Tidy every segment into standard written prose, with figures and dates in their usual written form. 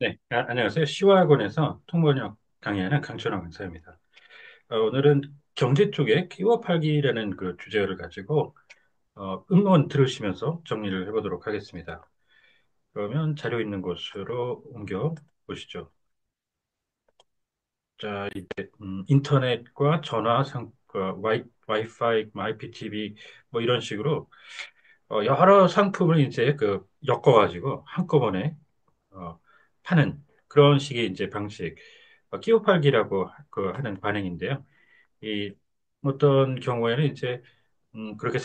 네, 안녕하세요. 시와학원에서 통번역 강의하는 강철원 강사입니다. 오늘은 경제 쪽에 끼워 팔기라는 그 주제를 가지고 음원 들으시면서 정리를 해보도록 하겠습니다. 그러면 자료 있는 곳으로 옮겨 보시죠. 자, 인터넷과 전화 그 와이파이, IPTV 뭐 이런 식으로 여러 상품을 이제 그 엮어가지고 한꺼번에 어, 파는 그런 식의 이제 방식, 끼워팔기라고 그 하는 관행인데요. 이 어떤 경우에는 이제 그렇게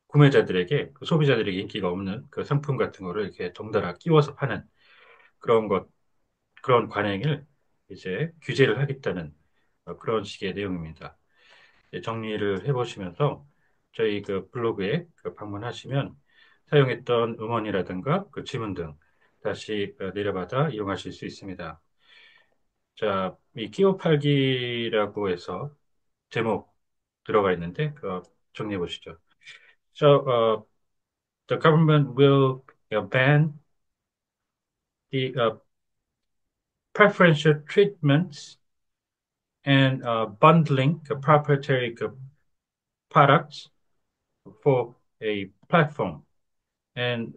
구매자들에게 그 소비자들에게 인기가 없는 그 상품 같은 거를 이렇게 덩달아 끼워서 파는 그런 것 그런 관행을 이제 규제를 하겠다는 그런 식의 내용입니다. 이제 정리를 해보시면서 저희 그 블로그에 그 방문하시면 사용했던 음원이라든가 그 지문 등 다시 내려받아 이용하실 수 있습니다. 자, 이 끼워 팔기라고 해서 제목 들어가 있는데 정리해 보시죠. So, the government will ban the preferential treatments and bundling the proprietary products for a platform, and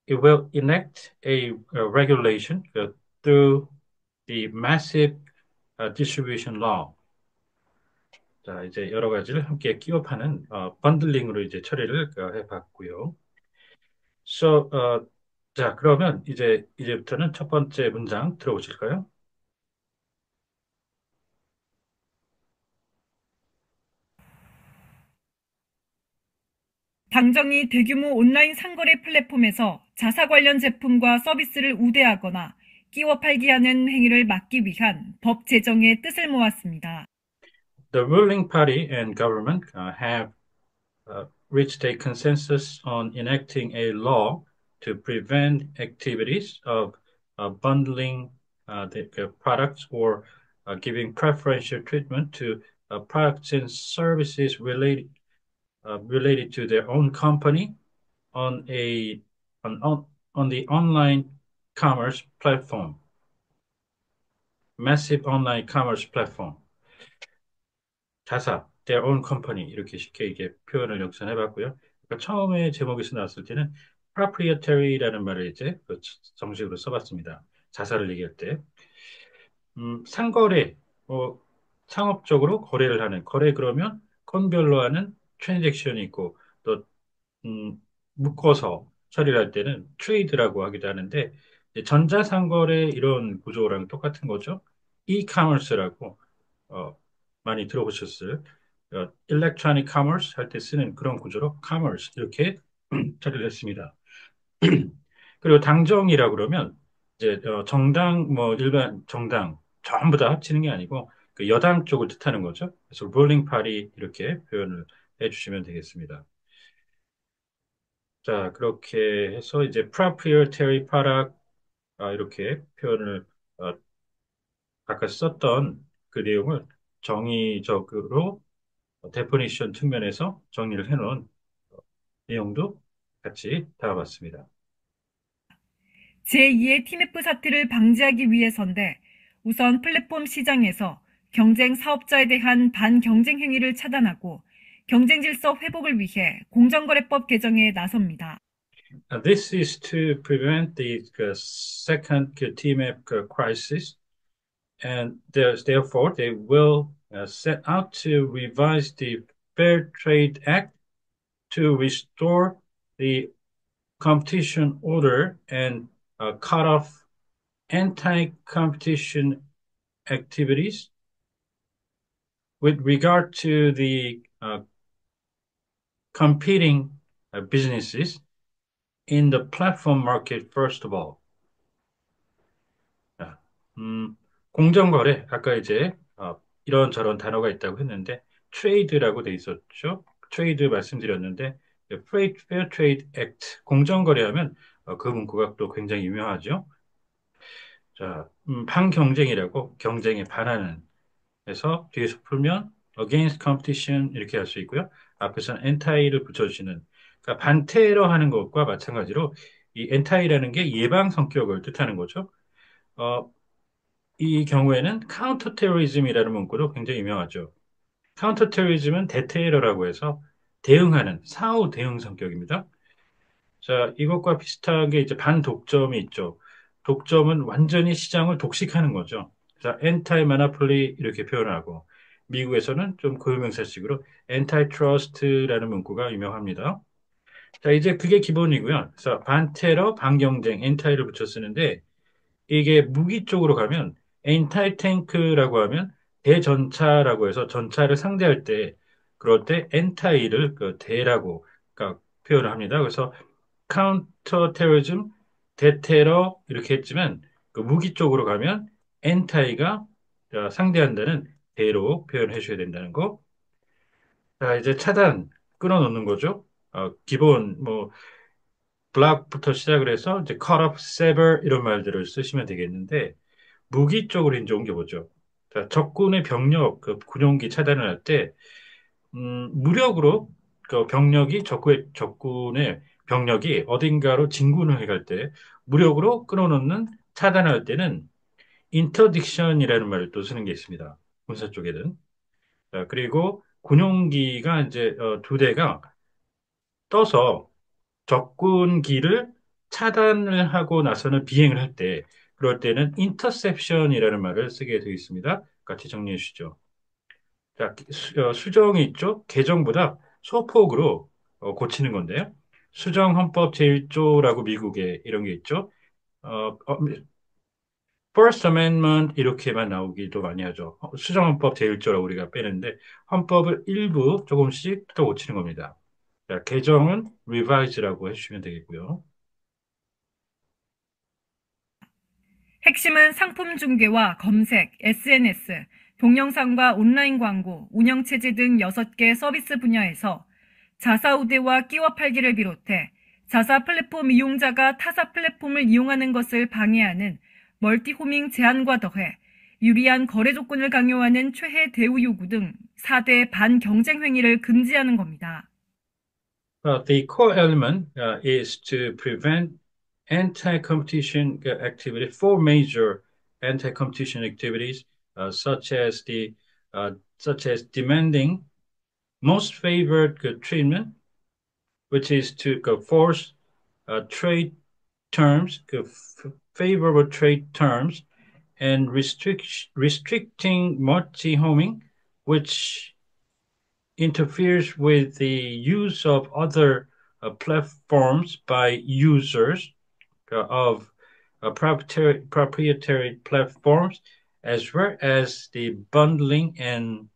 it will enact a regulation through the massive distribution law. 자, 이제 여러 가지를 함께 끼워 파는 번들링으로 이제 처리를 해봤고요. So, 자, 그러면 이제부터는 첫 번째 문장 들어보실까요? 당정이 대규모 온라인 상거래 플랫폼에서 자사 관련 제품과 서비스를 우대하거나 끼워 팔기하는 행위를 막기 위한 법 제정의 뜻을 모았습니다. The ruling party and government have reached a consensus on enacting a law to prevent activities of bundling the products or giving preferential treatment to products and services related to their own company on on the online commerce platform, massive online commerce platform. 자사, their own company 이렇게 쉽게 이게 표현을 역선해봤고요. 그러니까 처음에 제목에서 나왔을 때는 proprietary라는 말을 이제 그 정식으로 써봤습니다. 자사를 얘기할 때, 상거래, 뭐 상업적으로 거래를 하는 거래 그러면 건별로 하는 트랜잭션이 있고 또 묶어서 처리를 할 때는 트레이드라고 하기도 하는데 이제 전자상거래 이런 구조랑 똑같은 거죠. 이커머스라고 많이 들어보셨을 일렉트로닉 커머스 할 때 쓰는 그런 구조로 커머스 이렇게 처리를 했습니다. 그리고 당정이라 그러면 이제 정당 뭐 일반 정당 전부 다 합치는 게 아니고 그 여당 쪽을 뜻하는 거죠. 그래서 롤링 파리 이렇게 표현을 해주시면 되겠습니다. 자, 그렇게 해서 이제 proprietary product 이렇게 표현을 어, 아까 썼던 그 내용을 정의적으로 데포니션 측면에서 정리를 해놓은 내용도 같이 다뤄봤습니다. 제2의 TMF 사태를 방지하기 위해서인데 우선 플랫폼 시장에서 경쟁 사업자에 대한 반경쟁 행위를 차단하고 경쟁 질서 회복을 위해 공정거래법 개정에 나섭니다. This is to prevent the second TMF crisis, and therefore they will set out to revise the Fair Trade Act to restore the competition order and cut off anti-competition activities with regard to the competing businesses in the platform market, first of all. 자, 공정거래, 아까 이제 이런저런 단어가 있다고 했는데, 트레이드라고 돼 있었죠. 트레이드 말씀드렸는데, Fair Trade Act, 공정거래하면 그 문구가 또 굉장히 유명하죠. 자, 반경쟁이라고 경쟁에 반하는 해서 뒤에서 풀면 against competition 이렇게 할 수 있고요. 앞에서는 anti를 붙여주시는 그러니까 반대로 하는 것과 마찬가지로 이 엔타이라는 게 예방 성격을 뜻하는 거죠. 어, 이 경우에는 카운터 테러리즘이라는 문구도 굉장히 유명하죠. 카운터 테러리즘은 대테러라고 해서 대응하는 사후 대응 성격입니다. 자, 이것과 비슷하게 이제 반독점이 있죠. 독점은 완전히 시장을 독식하는 거죠. 자, 엔타이 모노폴리 이렇게 표현하고 미국에서는 좀 고유명사식으로 엔타이 트러스트라는 문구가 유명합니다. 자, 이제 그게 기본이고요. 그래서 반테러, 반경쟁, 엔타이를 붙여 쓰는데 이게 무기 쪽으로 가면 엔타이 탱크라고 하면 대전차라고 해서 전차를 상대할 때 그럴 때 엔타이를 그 대라고 그러니까 표현을 합니다. 그래서 카운터 테러리즘, 대테러 이렇게 했지만 그 무기 쪽으로 가면 엔타이가 상대한다는 대로 표현해 줘야 된다는 거. 자, 이제 차단 끊어놓는 거죠. 기본 뭐 블락부터 시작을 해서 이제 cut off, sever 이런 말들을 쓰시면 되겠는데 무기 쪽으로 이제 옮겨보죠. 자, 적군의 병력, 그 군용기 차단을 할 때, 무력으로 그 병력이 적군의 병력이 어딘가로 진군을 해갈 때, 무력으로 끊어놓는 차단할 때는 인터딕션이라는 말을 또 쓰는 게 있습니다. 군사 쪽에는. 자, 그리고 군용기가 이제 두 대가 떠서 적군기를 차단을 하고 나서는 비행을 할 때, 그럴 때는 인터셉션이라는 말을 쓰게 되어 있습니다. 같이 정리해 주시죠. 자, 수정이 있죠? 개정보다 소폭으로 고치는 건데요. 수정 헌법 제1조라고 미국에 이런 게 있죠. 어, 어, First Amendment 이렇게만 나오기도 많이 하죠. 수정 헌법 제1조라고 우리가 빼는데 헌법을 일부 조금씩 더 고치는 겁니다. 자, 개정은 revise라고 해주시면 되겠고요. 핵심은 상품 중개와 검색, SNS, 동영상과 온라인 광고, 운영체제 등 6개 서비스 분야에서 자사 우대와 끼워 팔기를 비롯해 자사 플랫폼 이용자가 타사 플랫폼을 이용하는 것을 방해하는 멀티호밍 제한과 더해 유리한 거래 조건을 강요하는 최혜 대우 요구 등 4대 반경쟁 행위를 금지하는 겁니다. The core element is to prevent anti-competition activity, four major anti-competition activities, such as such as demanding most favored treatment, which is to force trade terms, favorable trade terms, and restricting multi-homing, which interferes with the use of other platforms by users of proprietary platforms, as well as the bundling and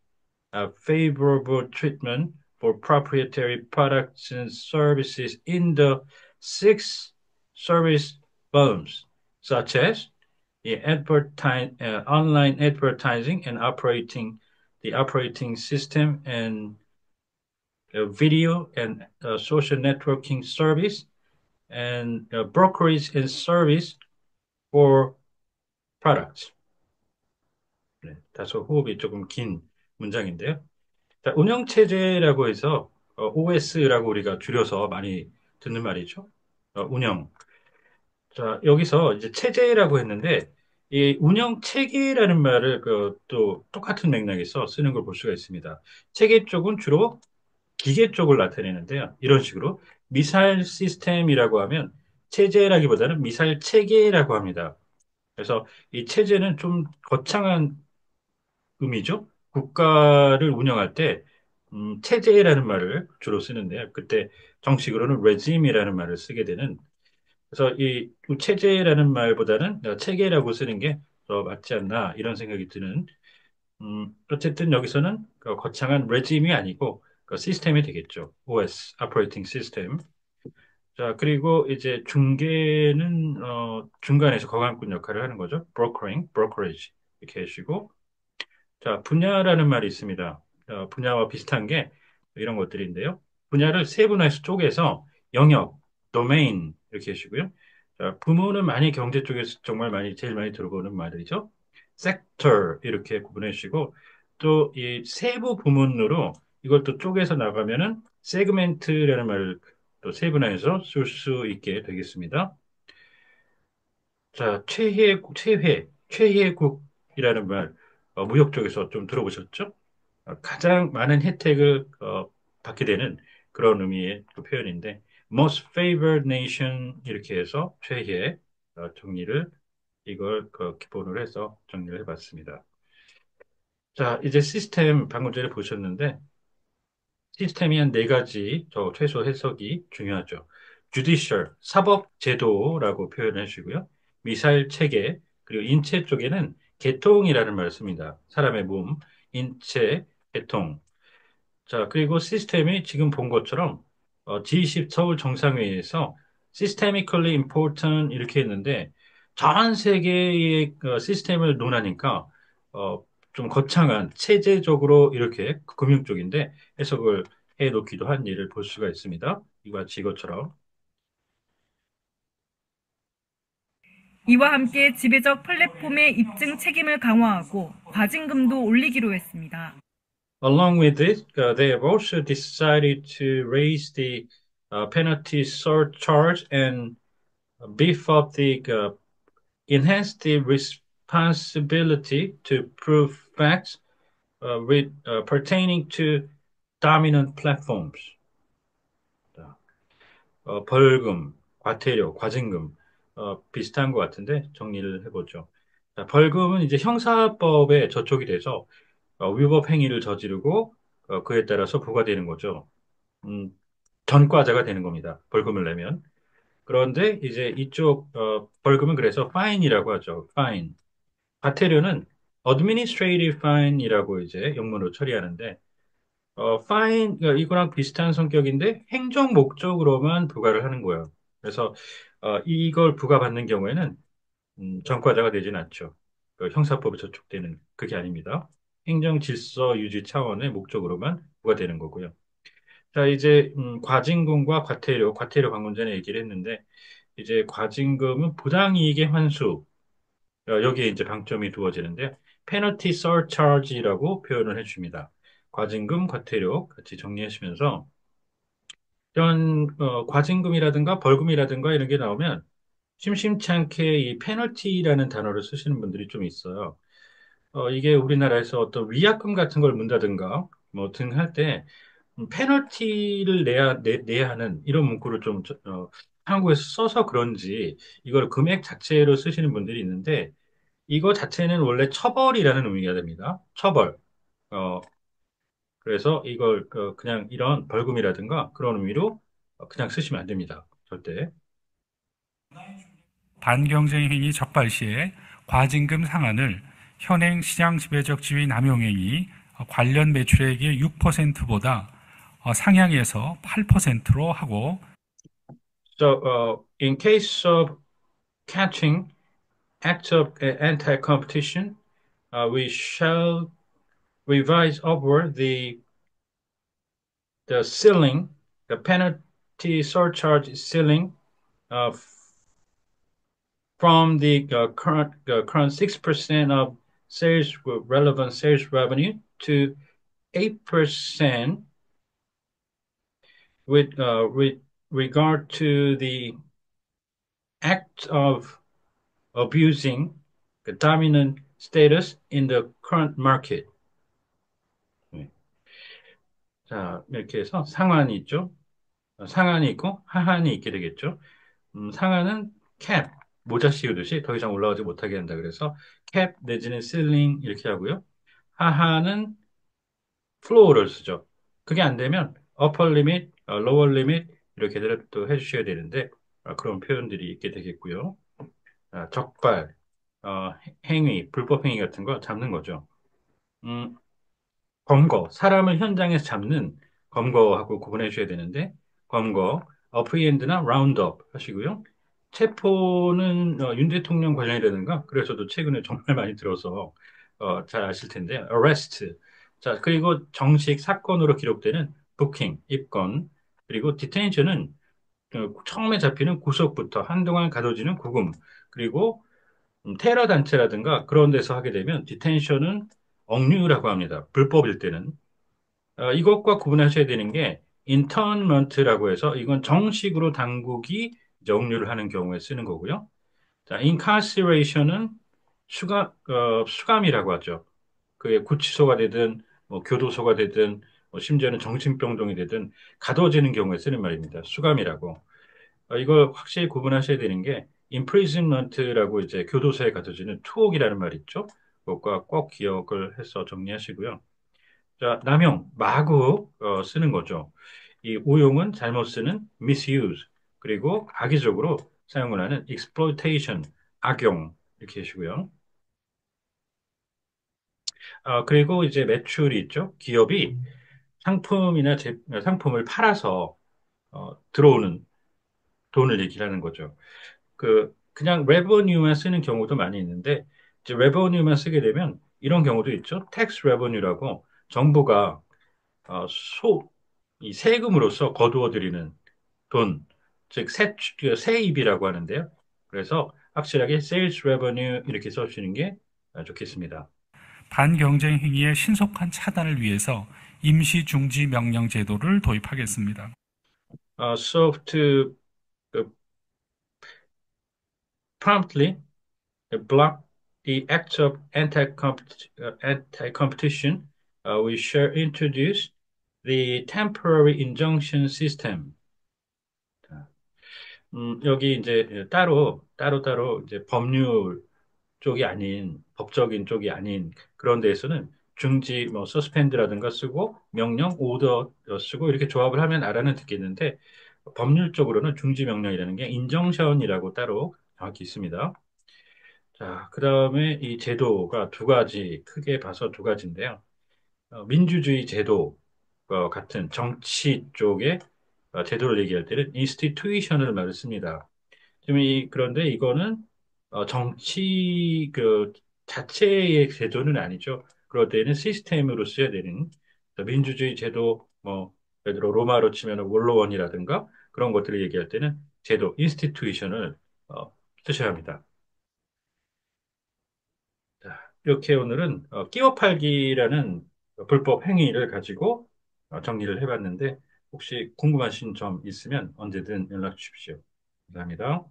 favorable treatment for proprietary products and services in the six service bundles, such as online advertising and operating system and video and social networking service and brokerage and service for products. 네, 다소 호흡이 조금 긴 문장인데요. 자, 운영체제라고 해서 OS라고 우리가 줄여서 많이 듣는 말이죠. 운영. 자, 여기서 이제 체제라고 했는데 이 운영 체계라는 말을 또 똑같은 맥락에서 쓰는 걸 볼 수가 있습니다. 체계 쪽은 주로 기계 쪽을 나타내는데요. 이런 식으로 미사일 시스템이라고 하면 체제라기보다는 미사일 체계라고 합니다. 그래서 이 체제는 좀 거창한 의미죠. 국가를 운영할 때 체제라는 말을 주로 쓰는데요. 그때 정식으로는 레짐이라는 말을 쓰게 되는 그래서 이 체제라는 말보다는 체계라고 쓰는 게 더 맞지 않나 이런 생각이 드는 어쨌든 여기서는 그 거창한 레짐이 아니고 그 시스템이 되겠죠. OS, Operating System. 자, 그리고 이제 중개는 중간에서 거간꾼 역할을 하는 거죠. brokerage 이렇게 해주시고 자, 분야라는 말이 있습니다. 분야와 비슷한 게 이런 것들인데요. 분야를 세분화해서 쪼개서 영역, 도메인 이렇게 해주시고요. 자, 부문은 많이 경제 쪽에서 정말 많이 제일 많이 들어보는 말이죠. 섹터 이렇게 구분해 주시고 또 이 세부 부문으로 이걸 또 쪼개서 나가면은 세그멘트라는 말을 또 세분화해서 쓸 수 있게 되겠습니다. 자, 최혜국이라는 말, 무역 쪽에서 좀 들어보셨죠? 가장 많은 혜택을 받게 되는 그런 의미의 그 표현인데, most favored nation 이렇게 해서 최혜 정리를 이걸 기본으로 해서 정리를 해봤습니다. 자, 이제 시스템 방금 전에 보셨는데, 시스템이 한 네 가지 최소 해석이 중요하죠. judicial, 사법 제도라고 표현해 주시고요. 미사일 체계, 그리고 인체 쪽에는 개통이라는 말을 씁니다. 사람의 몸, 인체, 개통. 자, 그리고 시스템이 지금 본 것처럼 G20 서울 정상회의에서 systemically important 이렇게 했는데 전 세계의 시스템을 논하니까 어, 좀 거창한 체제적으로 이렇게 금융 쪽인데 해석을 해 놓기도 한 예를 볼 수가 있습니다. 이것처럼. 이와 함께 지배적 플랫폼의 입증 책임을 강화하고 과징금도 올리기로 했습니다. Along with this, they have also decided to raise the penalty surcharge and beef up the enhance the responsibility to prove facts pertaining to dominant platforms. 벌금, 과태료, 과징금 비슷한 것 같은데 정리를 해보죠. 자, 벌금은 이제 형사법에 저촉이 돼서 위법 행위를 저지르고 그에 따라서 부과되는 거죠. 음, 전과자가 되는 겁니다. 벌금을 내면. 그런데 이제 이쪽 벌금은 그래서 파인이라고 하죠. 파인. 과태료는 administrative fine이라고 이제 영문으로 처리하는데, fine, 이거랑 비슷한 성격인데 행정 목적으로만 부과를 하는 거예요. 그래서 이걸 부과받는 경우에는 전과자가 되진 않죠. 형사법에 저촉되는 그게 아닙니다. 행정 질서 유지 차원의 목적으로만 부과되는 거고요. 자, 이제 과징금과 과태료 방금 전에 얘기를 했는데, 이제 과징금은 부당이익의 환수, 여기에 이제 방점이 두어지는데 페널티 서차지라고 표현을 해줍니다. 과징금, 과태료 같이 정리하시면서 이런 과징금이라든가 벌금이라든가 이런 게 나오면 심심치 않게 이 페널티라는 단어를 쓰시는 분들이 좀 있어요. 이게 우리나라에서 어떤 위약금 같은 걸 문다든가 뭐 등 할 때 페널티를 내야 하는 이런 문구를 좀 한국에서 써서 그런지 이걸 금액 자체로 쓰시는 분들이 있는데 이거 자체는 원래 처벌이라는 의미가 됩니다. 처벌. 어, 그래서 이걸 그냥 이런 벌금이라든가 그런 의미로 그냥 쓰시면 안 됩니다. 절대. 반경쟁 행위 적발 시에 과징금 상한을 현행 시장 지배적 지위 남용 행위 관련 매출액의 6%보다 상향해서 8%로 하고 So, in case of catching acts of anti-competition, we shall revise upward the ceiling, the penalty surcharge ceiling, uh, from the current 6% of sales relevant sales revenue to 8% with regard to the act of abusing the dominant status in the current market. 네. 자, 이렇게 해서 상한이 있죠. 상한이 있고 하한이 있게 되겠죠. 상한은 캡, 모자 씌우듯이 더 이상 올라가지 못하게 한다. 그래서 캡 내지는 실링 이렇게 하고요. 하한은 플로어를 쓰죠. 그게 안 되면 upper limit, lower limit 이렇게들 또 해주셔야 되는데 그런 표현들이 있게 되겠고요. 적발, 행위, 불법 행위 같은 거 잡는 거죠. 음, 검거, 사람을 현장에서 잡는 검거하고 구분해 주셔야 되는데, 검거, 어프리엔드나 라운드업 하시고요. 체포는 윤 대통령 관련이라든가, 그래서도 최근에 정말 많이 들어서 잘 아실 텐데, arrest. 자, 그리고 정식 사건으로 기록되는 부킹, 입건, 그리고 디테인션은 처음에 잡히는 구속부터 한동안 가둬지는 구금, 그리고 테러 단체라든가 그런 데서 하게 되면 디텐션은 억류라고 합니다. 불법일 때는. 이것과 구분하셔야 되는 게 internment라고 해서 이건 정식으로 당국이 이제 억류를 하는 경우에 쓰는 거고요. 자, incarceration은 수감이라고 하죠. 그게 구치소가 되든 뭐 교도소가 되든 뭐 심지어는 정신병동이 되든 가둬지는 경우에 쓰는 말입니다. 수감이라고. 이걸 확실히 구분하셔야 되는 게 imprisonment라고 이제 교도소에 가둬지는 투옥이라는 말 있죠. 그것과 꼭 기억을 해서 정리하시고요. 자, 남용, 마구 쓰는 거죠. 이 오용은 잘못 쓰는 misuse, 그리고 악의적으로 사용을 하는 exploitation, 악용 이렇게 하시고요. 그리고 이제 매출이 있죠. 기업이 상품을 팔아서 들어오는 돈을 얘기하는 거죠. 그냥 revenue만 쓰는 경우도 많이 있는데 이제 revenue만 쓰게 되면 이런 경우도 있죠. tax revenue라고 정부가 어, 소, 이 세금으로서 거두어들이는 돈, 즉 세입이라고 하는데요. 그래서 확실하게 sales revenue 이렇게 써주시는 게 좋겠습니다. 반경쟁 행위의 신속한 차단을 위해서 임시 중지 명령 제도를 도입하겠습니다. To promptly block the acts of anti-competition, we shall introduce the temporary injunction system. 여기 이제 따로 이제 법률 쪽이 아닌, 법적인 쪽이 아닌 그런 데에서는 중지, 뭐, 서스펜드라든가 쓰고, 명령, 오더 쓰고, 이렇게 조합을 하면 알아는 듣겠는데, 법률적으로는 중지 명령이라는 게 인정션이라고 따로 정확히 있습니다. 자, 그 다음에 이 제도가 두 가지, 크게 봐서 두 가지인데요. 민주주의 제도 같은 정치 쪽의 제도를 얘기할 때는 institution을 말을 씁니다. 그런데 이거는 정치 자체의 제도는 아니죠. 그럴 때는 시스템으로 써야 되는 민주주의 제도, 뭐 예를 들어 로마로 치면 원로원이라든가 그런 것들을 얘기할 때는 제도, 인스티튜이션을 쓰셔야 합니다. 자, 이렇게 오늘은 끼워 팔기라는 불법 행위를 가지고 정리를 해봤는데 혹시 궁금하신 점 있으면 언제든 연락 주십시오. 감사합니다.